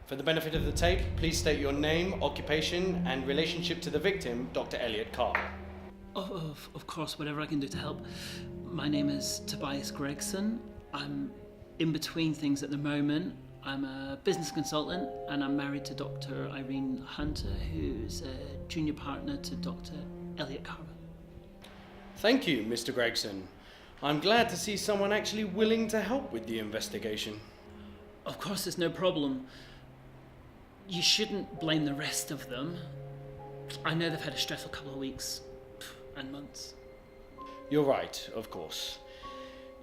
For the benefit of the tape, please state your name, occupation, and relationship to the victim, Dr. Elliot Carver. Of course, whatever I can do to help. My name is Tobias Gregson. I'm in between things at the moment. I'm a business consultant and I'm married to Dr. Irene Hunter, who's a junior partner to Dr. Elliot Carver. Thank you, Mr. Gregson. I'm glad to see someone actually willing to help with the investigation. Of course, there's no problem. You shouldn't blame the rest of them. I know they've had a stressful couple of weeks and months. You're right, of course.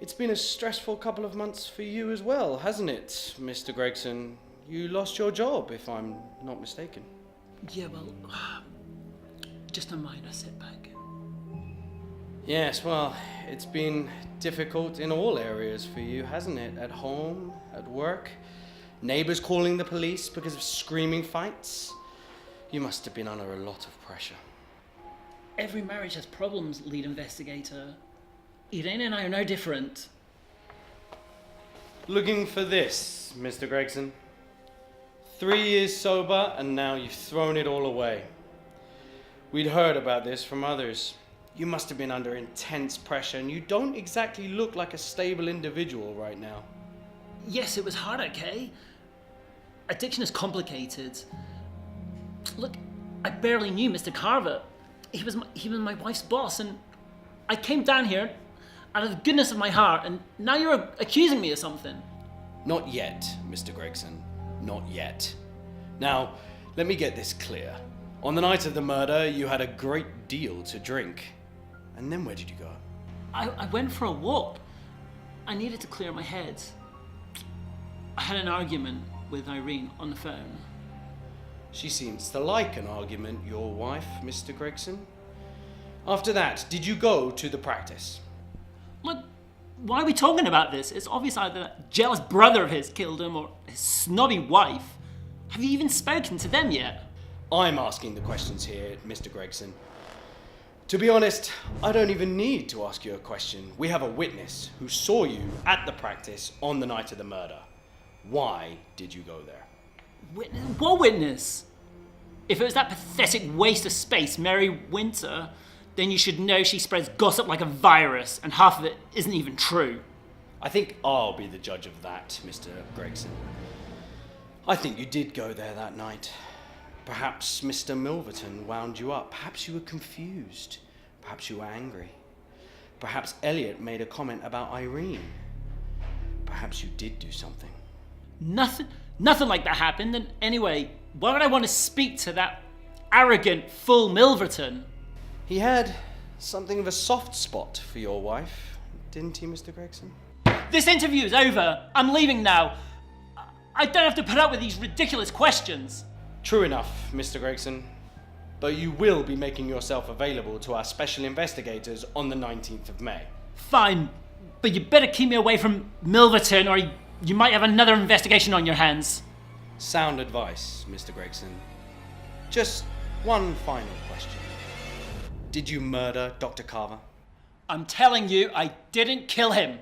It's been a stressful couple of months for you as well, hasn't it, Mr. Gregson? You lost your job, if I'm not mistaken. Yeah, well, just a minor setback. Yes, well, it's been difficult in all areas for you, hasn't it? At home, at work, neighbours calling the police because of screaming fights. You must have been under a lot of pressure. Every marriage has problems, lead investigator. Irene and I are no different. Looking for this, Mr. Gregson. 3 years sober and now you've thrown it all away. We'd heard about this from others. You must have been under intense pressure and you don't exactly look like a stable individual right now. Yes, it was hard, okay? Addiction is complicated. Look, I barely knew Mr. Carver. He was my wife's boss, and I came down here out of the goodness of my heart, and now you're accusing me of something. Not yet, Mr. Gregson. Not yet. Now, let me get this clear. On the night of the murder, you had a great deal to drink. And then where did you go? I went for a walk. I needed to clear my head. I had an argument with Irene on the phone. She seems to like an argument, your wife, Mr. Gregson. After that, did you go to the practice? Look, why are we talking about this? It's obvious either that jealous brother of his killed him or his snobby wife. Have you even spoken to them yet? I'm asking the questions here, Mr. Gregson. To be honest, I don't even need to ask you a question. We have a witness who saw you at the practice on the night of the murder. Why did you go there? Witness? What witness? If it was that pathetic waste of space, Mary Winter, then you should know she spreads gossip like a virus, and half of it isn't even true. I think I'll be the judge of that, Mr. Gregson. I think you did go there that night. Perhaps Mr. Milverton wound you up. Perhaps you were confused. Perhaps you were angry. Perhaps Elliot made a comment about Irene. Perhaps you did do something. Nothing like that happened, and anyway, why would I want to speak to that arrogant fool Milverton? He had something of a soft spot for your wife, didn't he, Mr. Gregson? This interview is over. I'm leaving now. I don't have to put up with these ridiculous questions. True enough, Mr. Gregson. But you will be making yourself available to our special investigators on the 19th of May. Fine, but you better keep me away from Milverton or you might have another investigation on your hands. Sound advice, Mr. Gregson. Just one final question. Did you murder Dr. Carver? I'm telling you, I didn't kill him.